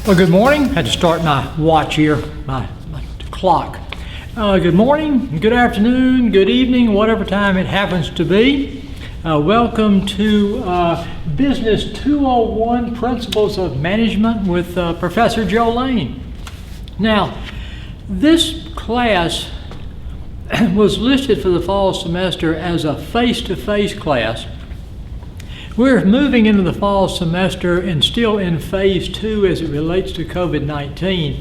Well, good morning. Had to start my watch here, my clock. Good morning, good afternoon, good evening, whatever time it happens to be. Welcome to Business 201, Principles of Management with Professor Joe Lane. Now, this class was listed for the fall semester as a face-to-face class. We're moving into the fall semester and still in phase 2 as it relates to COVID-19.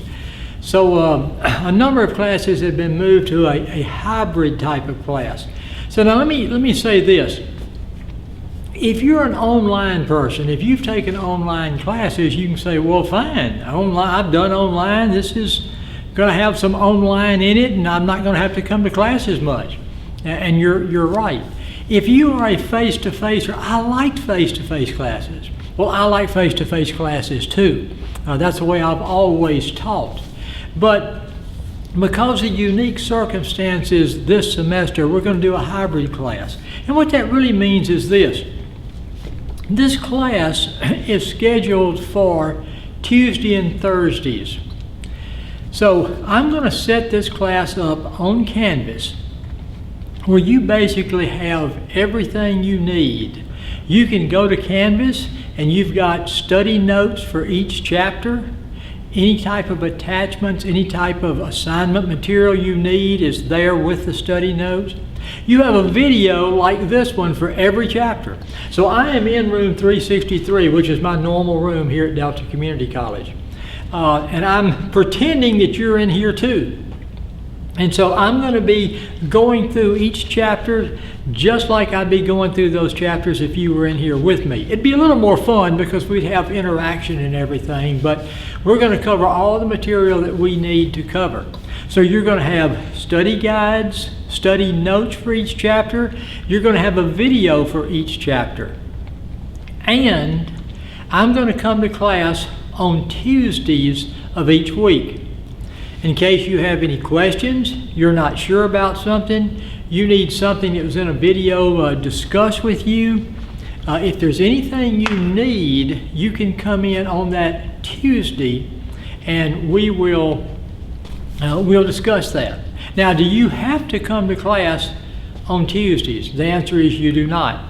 So a number of classes have been moved to a hybrid type of class. So now let me say this. If you're an online person, if you've taken online classes, you can say, well, fine, I've done online. This is going to have some online in it, and I'm not going to have to come to class as much. And you're right. If you are a face-to-face, or I liked face-to-face classes. Well, I like face-to-face classes too. That's the way I've always taught. But because of unique circumstances this semester, we're going to do a hybrid class. And what that really means is this. This class is scheduled for Tuesday and Thursdays. So I'm going to set this class up on Canvas, where you basically have everything you need. You can go to Canvas and you've got study notes for each chapter. Any type of attachments, any type of assignment material you need is there with the study notes. You have a video like this one for every chapter. So I am in room 363, which is my normal room here at Delta Community College. And I'm pretending that you're in here too. And so I'm going to be going through each chapter just like I'd be going through those chapters if you were in here with me. It'd be a little more fun because we'd have interaction and everything, but we're going to cover all the material that we need to cover. So you're going to have study guides, study notes for each chapter. You're going to have a video for each chapter. And I'm going to come to class on Tuesdays of each week. In case you have any questions, you're not sure about something, you need something that was in a video discussed with you, if there's anything you need, you can come in on that Tuesday and we'll discuss that. Now, do you have to come to class on Tuesdays? The answer is you do not.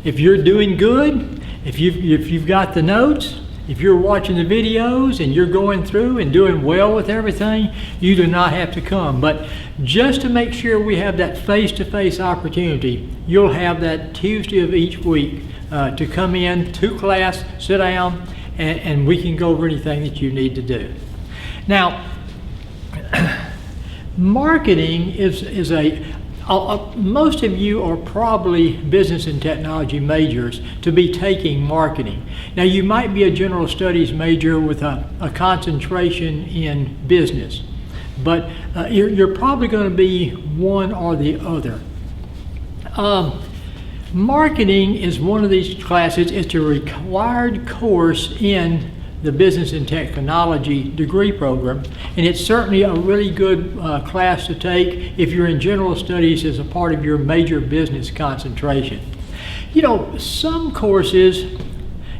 If you're doing good, if you've got the notes, if you're watching the videos and you're going through and doing well with everything, you do not have to come. But just to make sure we have that face-to-face opportunity, you'll have that Tuesday of each week to come in to class, sit down, and we can go over anything that you need to do. Now, marketing is most of you are probably business and technology majors to be taking marketing. Now, you might be a general studies major with a concentration in business, but you're probably going to be one or the other. Marketing is one of these classes. It's a required course in the Business and Technology degree program, and it's certainly a really good class to take if you're in general studies as a part of your major business concentration. You know, some courses,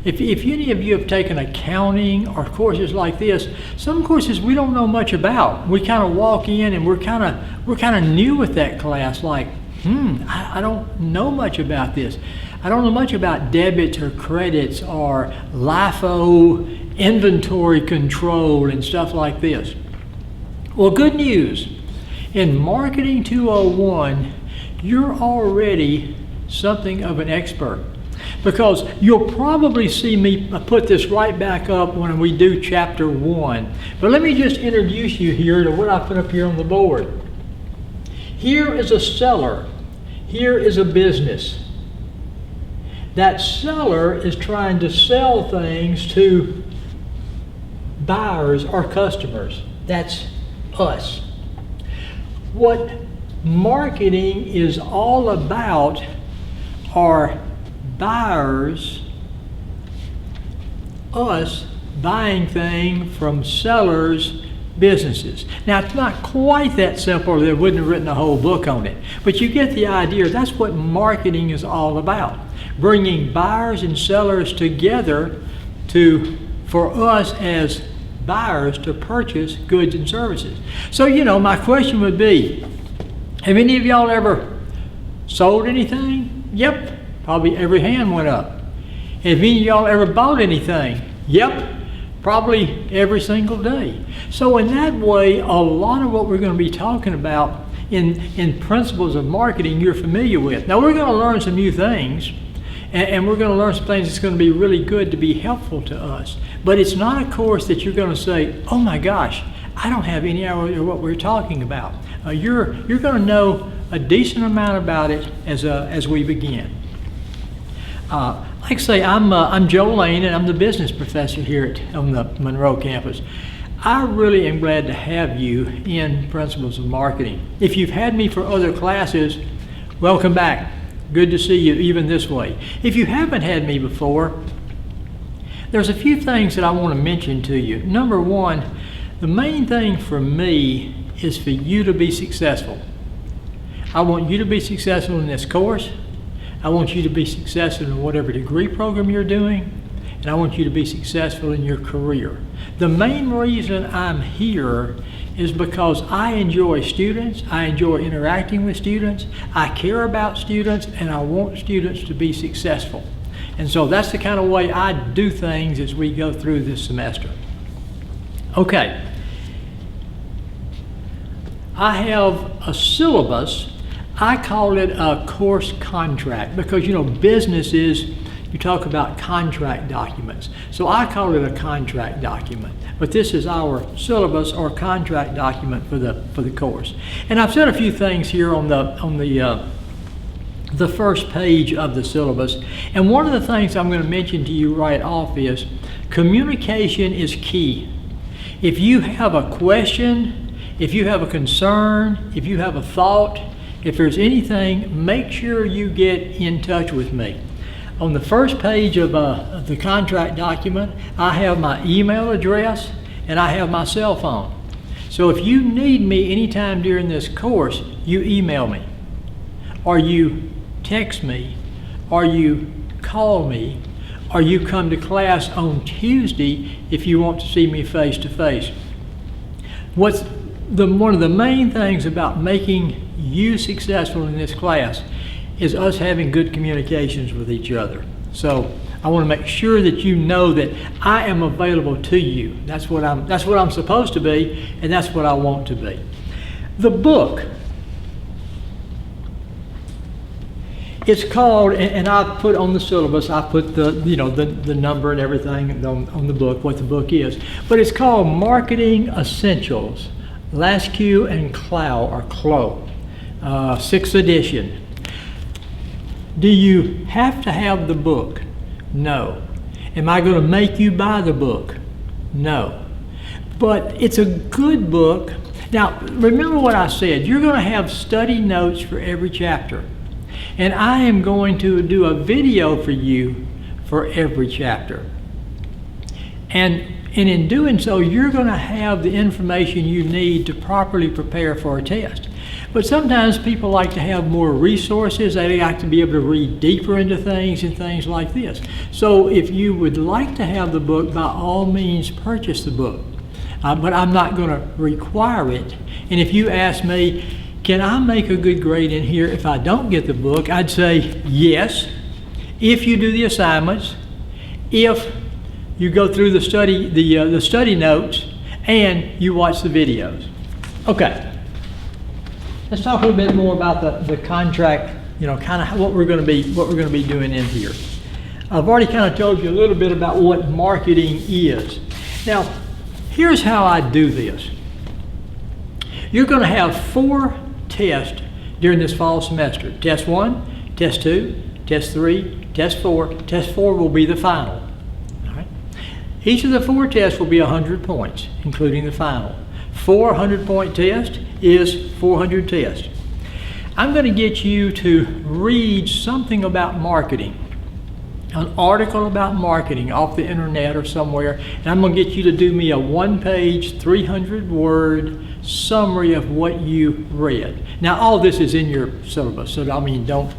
if any of you have taken accounting or courses like this, some courses we don't know much about. We kind of walk in and we're kind of new with that class, like, I don't know much about this. I don't know much about debits or credits or LIFO, inventory control and stuff like this. Well, good news. In Marketing 201, you're already something of an expert, because you'll probably see me put this right back up when we do chapter 1. But let me just introduce you here to what I put up here on the board. Here is a seller. Here is a business. That seller is trying to sell things to buyers or customers. That's us. What marketing is all about are buyers, us buying things from sellers, businesses. Now, it's not quite that simple, or they wouldn't have written a whole book on it. But you get the idea. That's what marketing is all about. Bringing buyers and sellers together to for us as buyers to purchase goods and services. So, my question would be, have any of y'all ever sold anything? Yep, probably every hand went up. Have any of y'all ever bought anything? Yep, probably every single day. So in that way, a lot of what we're going to be talking about in principles of marketing, you're familiar with. Now we're going to learn some new things, and we're going to learn some things that's going to be really good to be helpful to us. But it's not a course that you're going to say, oh my gosh, I don't have any idea what we're talking about. You're going to know a decent amount about it as we begin. Like I say, I'm Joe Lane, and I'm the business professor here on the Monroe campus. I really am glad to have you in Principles of Marketing. If you've had me for other classes, welcome back. Good to see you even this way. If you haven't had me before, there's a few things that I want to mention to you. Number one, the main thing for me is for you to be successful. I want you to be successful in this course. I want you to be successful in whatever degree program you're doing, and I want you to be successful in your career. The main reason I'm here is because I enjoy students, I enjoy interacting with students, I care about students, and I want students to be successful. And so that's the kind of way I do things as we go through this semester. Okay. I have a syllabus. I call it a course contract because, business is, you talk about contract documents. So I call it a contract document. But this is our syllabus or contract document for the course. And I've said a few things here on the first page of the syllabus. And one of the things I'm going to mention to you right off is communication is key. If you have a question, if you have a concern, if you have a thought, if there's anything, make sure you get in touch with me. On the first page of the contract document, I have my email address and I have my cell phone. So if you need me anytime during this course, you email me, or you text me, or you call me, or you come to class on Tuesday if you want to see me face to face. One of the main things about making you successful in this class is us having good communications with each other. So I want to make sure that you know that I am available to you. That's what I'm supposed to be, and that's what I want to be. The book, it's called, and I put on the syllabus, I put the number and everything on the book, what the book is. But it's called Marketing Essentials, Laskew and Clow, 6th edition. Do you have to have the book? No. Am I going to make you buy the book? No. But it's a good book. Now, remember what I said. You're going to have study notes for every chapter. And I am going to do a video for you for every chapter. And in doing so, you're going to have the information you need to properly prepare for a test. But sometimes people like to have more resources. They like to be able to read deeper into things and things like this. So if you would like to have the book, by all means purchase the book. But I'm not going to require it. And if you ask me, can I make a good grade in here if I don't get the book? I'd say yes, if you do the assignments, if you go through the study notes, and you watch the videos. Okay. Let's talk a little bit more about the contract, kind of what we're going to be doing in here. I've already kind of told you a little bit about what marketing is. Now, here's how I do this. You're going to have 4 tests during this fall semester. Test 1, Test 2, Test 3, Test 4. Test 4 will be the final. All right? Each of the 4 tests will be 100 points, including the final. 4 100-point tests is 400 tests. I'm going to get you to read something about marketing, an article about marketing off the internet or somewhere, and I'm going to get you to do me a 1-page, 300-word summary of what you read. Now, all this is in your syllabus, so don't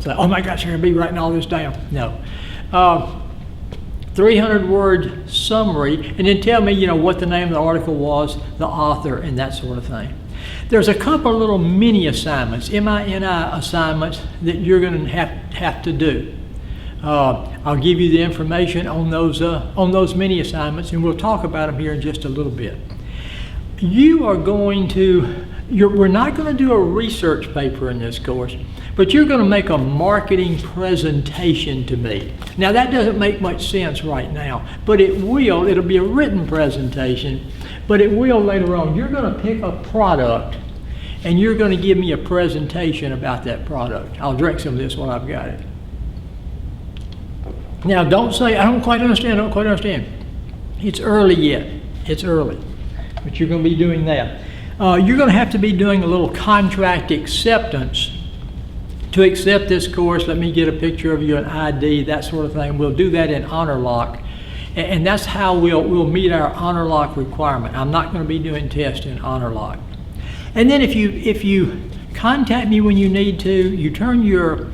say, oh my gosh, you're going to be writing all this down. No. 300-word summary, and then tell me, you know, what the name of the article was, the author, and that sort of thing. There's a couple of little mini assignments, MINI assignments, that you're going to have to do. I'll give you the information on those mini assignments, and we'll talk about them here in just a little bit. You are going to, we're not going to do a research paper in this course, but you're going to make a marketing presentation to me. Now that doesn't make much sense right now, but it will. It'll be a written presentation, but it will later on. You're going to pick a product and you're going to give me a presentation about that product. I'll drink some of this while I've got it. Now don't say, I don't quite understand. It's early yet. It's early, but you're going to be doing that. You're going to have to be doing a little contract acceptance to accept this course. Let me get a picture of you, an ID, that sort of thing. We'll do that in Honor Lock, and that's how we'll meet our Honor Lock requirement. I'm not going to be doing tests in Honor Lock. And then if you contact me when you need to, you turn your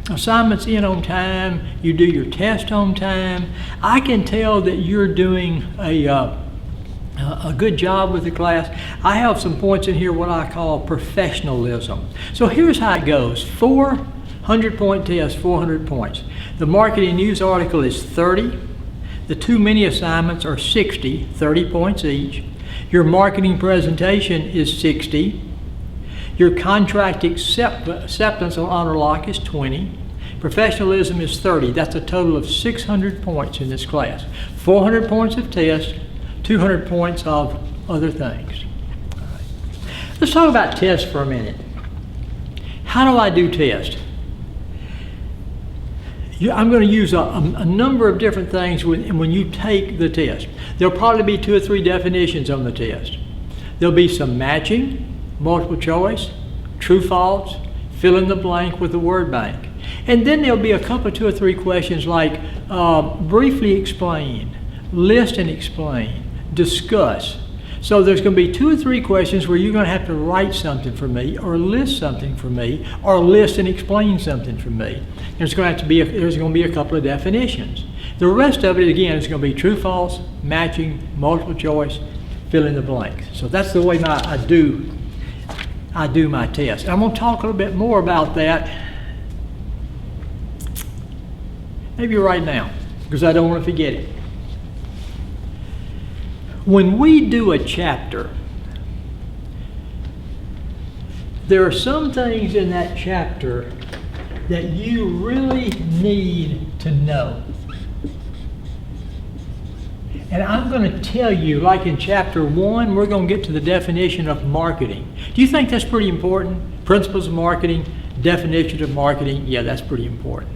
assignments in on time, you do your test on time, I can tell that you're doing a good job with the class. I have some points in here what I call professionalism. So here's how it goes. 400-point test, 400 points. The marketing news article is 30. The 2 mini assignments are 60, 30 points each. Your marketing presentation is 60. Your contract acceptance on Honor Lock is 20. Professionalism is 30. That's a total of 600 points in this class. 400 points of test, 200 points of other things. All right. Let's talk about tests for a minute. How do I do tests? I'm going to use a number of different things when you take the test. There'll probably be 2 or 3 definitions on the test. There'll be some matching, multiple choice, true, false, fill in the blank with the word bank. And then there'll be a couple, 2 or 3 questions like briefly explain, list and explain, discuss. So there's going to be 2 or 3 questions where you're going to have to write something for me, or list something for me, or list and explain something for me. There's going to be a couple of definitions. The rest of it, again, is going to be true, false, matching, multiple choice, fill in the blanks. So that's the way I do my test. And I'm going to talk a little bit more about that maybe right now, because I don't want to forget it. When we do a chapter, there are some things in that chapter that you really need to know. And I'm going to tell you, like in chapter 1, we're going to get to the definition of marketing. Do you think that's pretty important? Principles of marketing, definition of marketing, yeah, that's pretty important.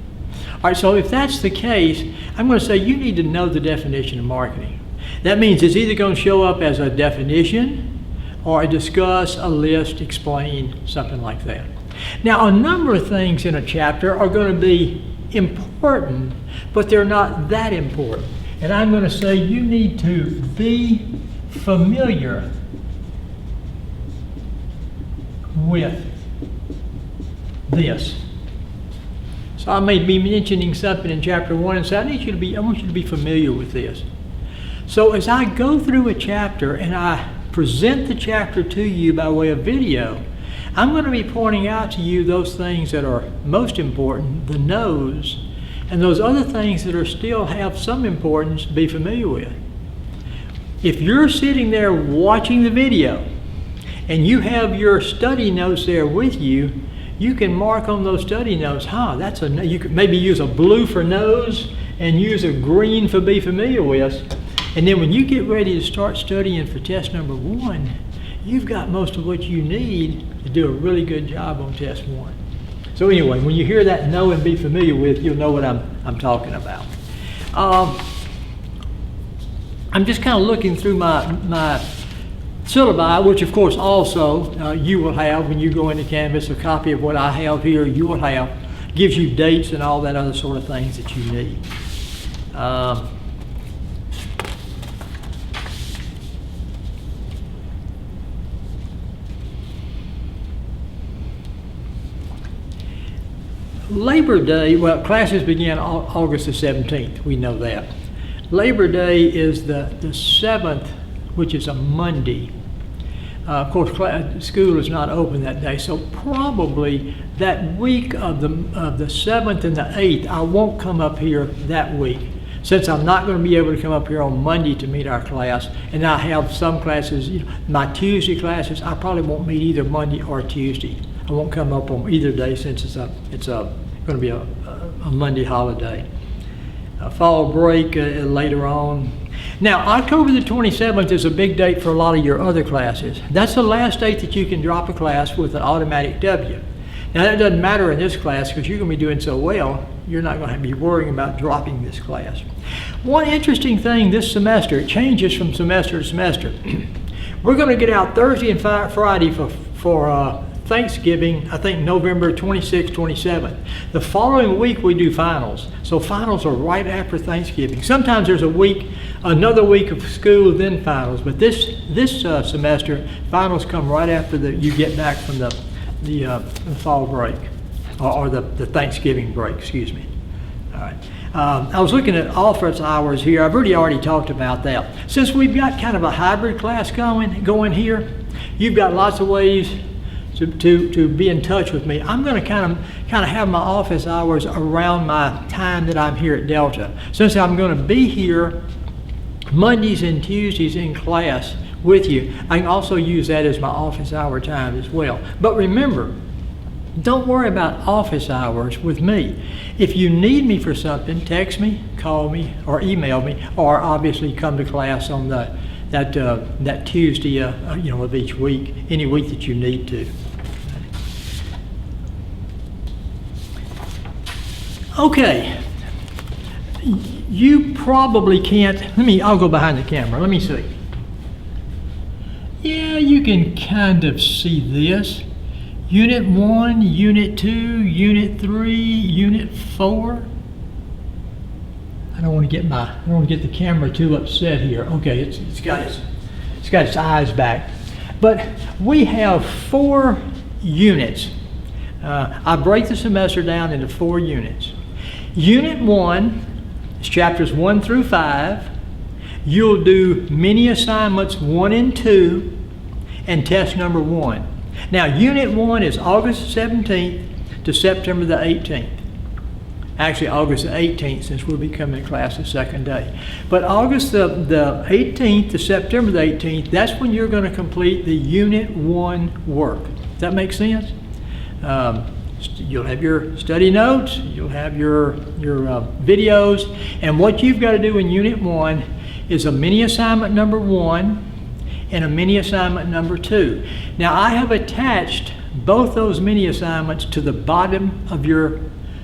All right, so if that's the case, I'm going to say you need to know the definition of marketing. That means it's either going to show up as a definition or a discuss, a list, explain, something like that. Now, a number of things in a chapter are going to be important, but they're not that important. And I'm going to say you need to be familiar with this. So I may be mentioning something in chapter 1 and say, I want you to be familiar with this. So as I go through a chapter and I present the chapter to you by way of video, I'm going to be pointing out to you those things that are most important, the no's, and those other things that are still have some importance, be familiar with. If you're sitting there watching the video and you have your study notes there with you, you can mark on those study notes, you could maybe use a blue for nose and use a green for be familiar with. And then when you get ready to start studying for test number 1, you've got most of what you need to do a really good job on test 1. So anyway, when you hear that know and be familiar with, you'll know what I'm talking about. I'm just kind of looking through my syllabi, which of course also you will have when you go into Canvas. A copy of what I have here you will have. Gives you dates and all that other sort of things that you need. Labor Day, well, classes begin August the 17th. We know that. Labor Day is the 7th, which is a Monday. Of course, school is not open that day, so probably that week of the 7th and the 8th, I won't come up here that week, since I'm not going to be able to come up here on Monday to meet our class, and I have some classes, my Tuesday classes, I probably won't meet either Monday or Tuesday. I won't come up on either day since it's going to be a Monday holiday. Fall break later on. Now, October the 27th is a big date for a lot of your other classes. That's the last date that you can drop a class with an automatic W. Now, that doesn't matter in this class because you're going to be doing so well, you're not going to be worrying about dropping this class. One interesting thing this semester, it changes from semester to semester. We're going to get out Thursday and Friday for Thanksgiving, I think November 26th, 27th. The following week we do finals. So finals are right after Thanksgiving. Sometimes there's another week of school, then finals. But this semester, finals come right after you get back from the fall break, or the Thanksgiving break, excuse me. All right. I was looking at office hours here. I've already talked about that. Since we've got kind of a hybrid class going here, you've got lots of ways to be in touch with me. I'm going to kind of have my office hours around my time that I'm here at Delta. Since I'm going to be here Mondays and Tuesdays in class with you, I can also use that as my office hour time as well. But remember, don't worry about office hours with me. If you need me for something, text me, call me, or email me, or obviously come to class on that Tuesday of each week, any week that you need to. Okay, you probably can't, I'll go behind the camera, let me see. Yeah, you can kind of see this. Unit 1, Unit 2, Unit 3, Unit 4. I don't want to get the camera too upset here. Okay, it's got its eyes back. But we have 4 units. I break the semester down into 4 units. Unit 1 is chapters 1 through 5. You'll do mini assignments 1 and 2 and test number 1. Now, Unit 1 is August 17th to September the 18th. Actually, August the 18th, since we'll be coming to class the second day. But August the 18th to September the 18th, that's when you're going to complete the Unit 1 work. Does that make sense? You'll have your study notes, you'll have your videos, and what you've got to do in Unit 1 is a mini assignment number 1 and a mini assignment number 2. Now, I have attached both those mini assignments to the bottom of your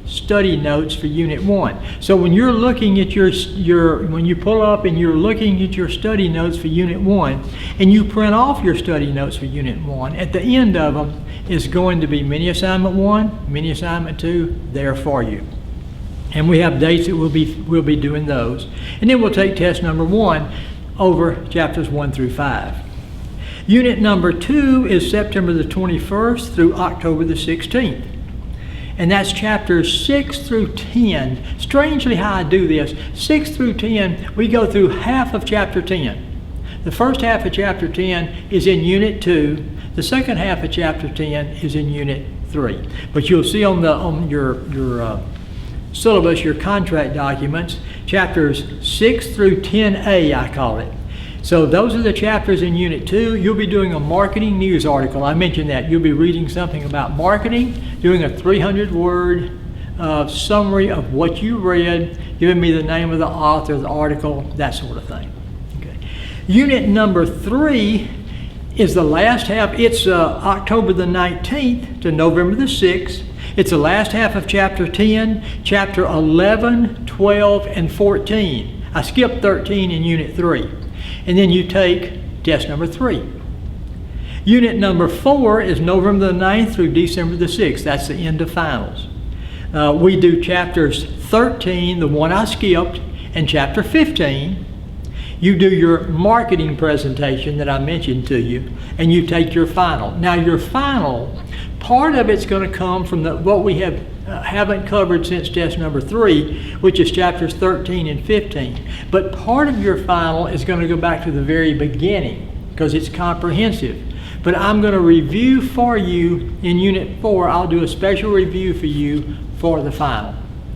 study notes for Unit 1. So when you're looking at when you pull up and you're looking at your study notes for Unit 1, and you print off your study notes for Unit 1, at the end of them is going to be mini assignment 1, mini assignment 2 there for you. And we have dates that we'll be doing those. And then we'll take test number 1 over chapters 1 through 5. Unit number 2 is September the 21st through October the 16th. And that's chapters 6 through 10. Strangely how I do this, 6 through 10, we go through half of chapter 10. The first half of chapter 10 is in Unit 2. The second half of chapter 10 is in Unit 3. But you'll see on your syllabus, your contract documents, chapters 6 through 10A, I call it. So those are the chapters in Unit 2. You'll be doing a marketing news article. I mentioned that. You'll be reading something about marketing, doing a 300-word summary of what you read, giving me the name of the author, the article, that sort of thing. Okay. Unit number 3 is the last half. It's October the 19th to November the 6th. It's the last half of chapter 10, chapter 11, 12, and 14. I skipped 13 in Unit 3. And then you take test number 3. Unit number 4 is November the 9th through December the 6th. That's the end of finals. We do chapters 13, the one I skipped, and chapter 15. You do your marketing presentation that I mentioned to you, and you take your final. Now your final, part of it's going to come from what we have haven't covered since test number 3, which is chapters 13 and 15. But part of your final is going to go back to the very beginning because it's comprehensive. But I'm going to review for you in Unit 4. I'll do a special review for you for the final.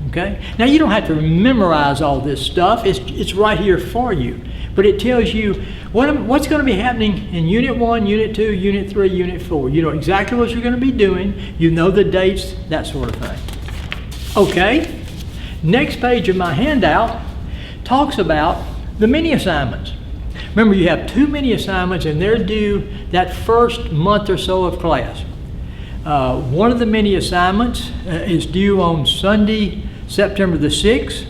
Okay? Now, you don't have to memorize all this stuff. It's right here for you. But it tells you what's going to be happening in Unit 1, Unit 2, Unit 3, Unit 4. You know exactly what you're going to be doing. You know the dates, that sort of thing. Okay, next page of my handout talks about the mini assignments. Remember, you have 2 mini assignments and they're due that first month or so of class. One of the mini assignments is due on Sunday, September the 6th.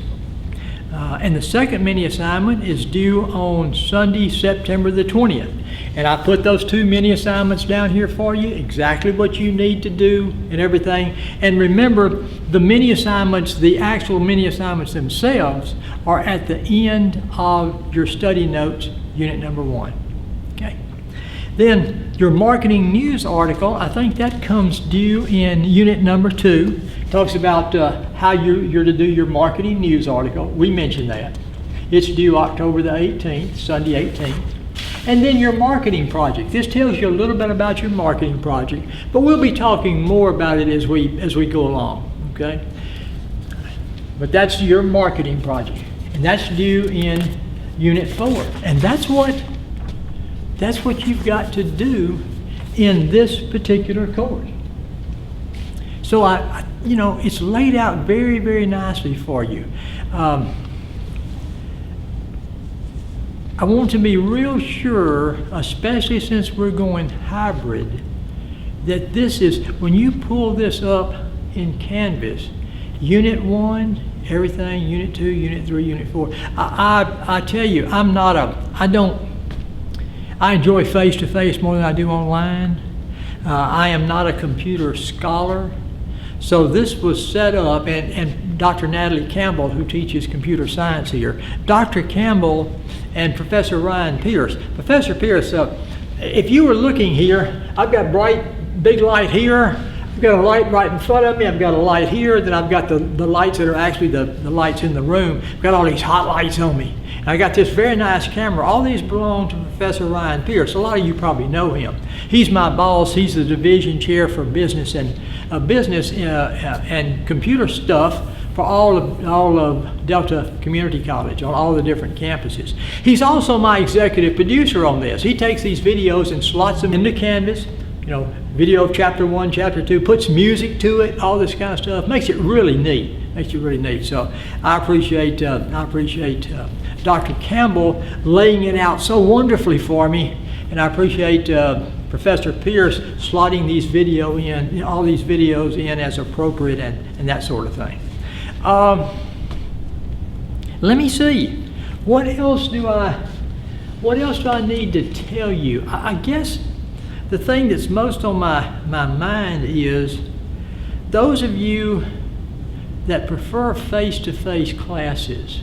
And the second mini assignment is due on Sunday, September the 20th. And I put those 2 mini assignments down here for you, exactly what you need to do and everything. And remember, the mini assignments, the actual mini assignments themselves, are at the end of your study notes, Unit number 1. Okay. Then your marketing news article, I think that comes due in Unit number 2. Talks about how you're to do your marketing news article. We mentioned that. It's due October the 18th, Sunday 18th. And then your marketing project. This tells you a little bit about your marketing project, but we'll be talking more about it as we go along, okay? But that's your marketing project, and that's due in Unit 4. And that's what you've got to do in this particular course. So it's laid out very, very nicely for you. I want to be real sure, especially since we're going hybrid, that this is, when you pull this up in Canvas, Unit 1, everything, Unit 2, Unit 3, Unit 4. I tell you, I enjoy face-to-face more than I do online. I am not a computer scholar. So this was set up, and Dr. Natalie Campbell, who teaches computer science here, Dr. Campbell and Professor Ryan Pierce. Professor Pierce, if you were looking here, I've got bright, big light here. I've got a light right in front of me. I've got a light here. Then I've got the lights that are actually the lights in the room. I've got all these hot lights on me. And I got this very nice camera. All these belong to Professor Ryan Pierce. A lot of you probably know him. He's my boss. He's the division chair for business and computer stuff for all of Delta Community College on all the different campuses. He's also my executive producer on this. He takes these videos and slots them into Canvas. Video of chapter 1, chapter 2, puts music to it, all this kind of stuff. Makes it really neat. So I appreciate Dr. Campbell laying it out so wonderfully for me, and I appreciate Professor Pierce slotting these all these videos in as appropriate and that sort of thing. Let me see. What else do I need to tell you? I guess the thing that's most on my mind is those of you that prefer face-to-face classes,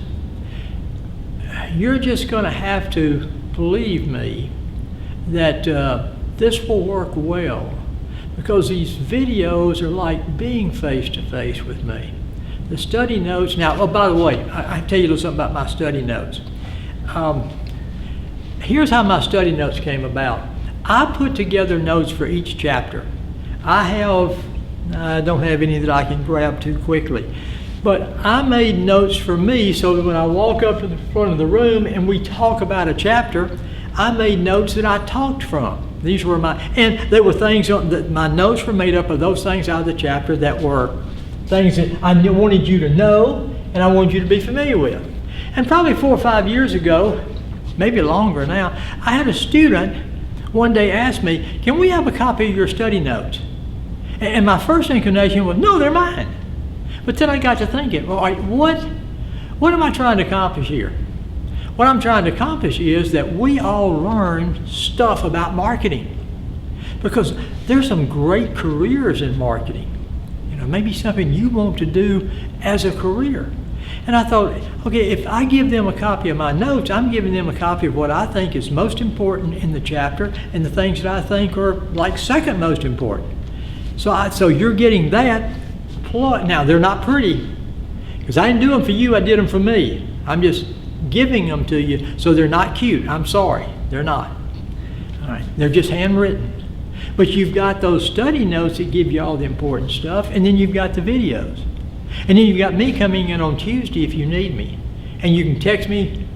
you're just going to have to believe me that this will work well, because these videos are like being face-to-face with me. The study notes, now, oh, by the way, I tell you a little something about my study notes. Here's how my study notes came about. I put together notes for each chapter. I don't have any that I can grab too quickly, but I made notes for me so that when I walk up to the front of the room and we talk about a chapter, I made notes that I talked from. These were and there were things that my notes were made up of those things out of the chapter that were things that I wanted you to know and I wanted you to be familiar with. And probably 4 or 5 years ago, maybe longer now, I had a student one day asked me, "Can we have a copy of your study notes?" And my first inclination was, "No, they're mine." But then I got to thinking, well, all right, what am I trying to accomplish here? What I'm trying to accomplish is that we all learn stuff about marketing, because there's some great careers in marketing. Maybe something you want to do as a career. And I thought, okay, if I give them a copy of my notes, I'm giving them a copy of what I think is most important in the chapter and the things that I think are like second most important. So you're getting that Now, they're not pretty, because I didn't do them for you, I did them for me. I'm just giving them to you, so they're not cute. I'm sorry, they're not. All right, they're just handwritten. But you've got those study notes that give you all the important stuff, and then you've got the videos. And then you've got me coming in on Tuesday if you need me. And you can text me,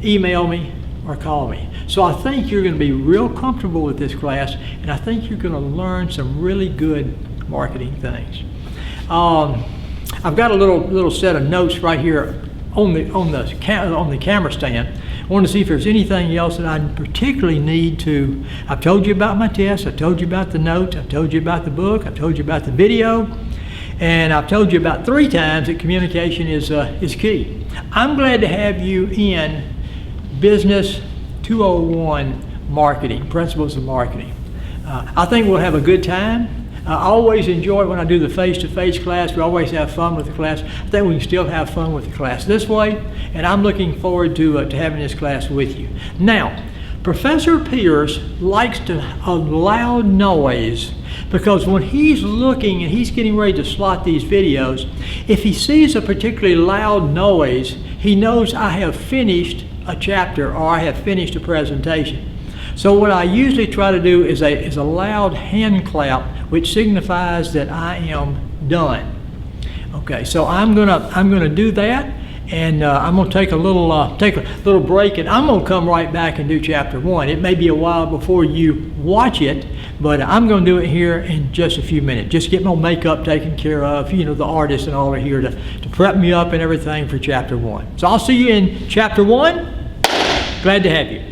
email me, or call me. So I think you're going to be real comfortable with this class, and I think you're going to learn some really good marketing things. I've got a little set of notes right here on the camera stand. I want to see if there's anything else that I particularly need to. I've told you about my test, I've told you about the notes, I've told you about the book, I've told you about the video, and I've told you about 3 times that communication is key. I'm glad to have you in Business 201 Marketing, Principles of Marketing. I think we'll have a good time. I always enjoy when I do the face-to-face class. We always have fun with the class. I think we can still have fun with the class this way, and I'm looking forward to having this class with you. Now, Professor Pierce likes a loud noise, because when he's looking and he's getting ready to slot these videos, if he sees a particularly loud noise, he knows I have finished a chapter or I have finished a presentation. So what I usually try to do is a loud hand clap, which signifies that I am done. Okay, so I'm gonna do that, and I'm gonna take a little break, and I'm gonna come right back and do chapter 1. It may be a while before you watch it, but I'm gonna do it here in just a few minutes. Just get my makeup taken care of. You know, the artists and all are here to prep me up and everything for chapter 1. So I'll see you in chapter 1. Glad to have you.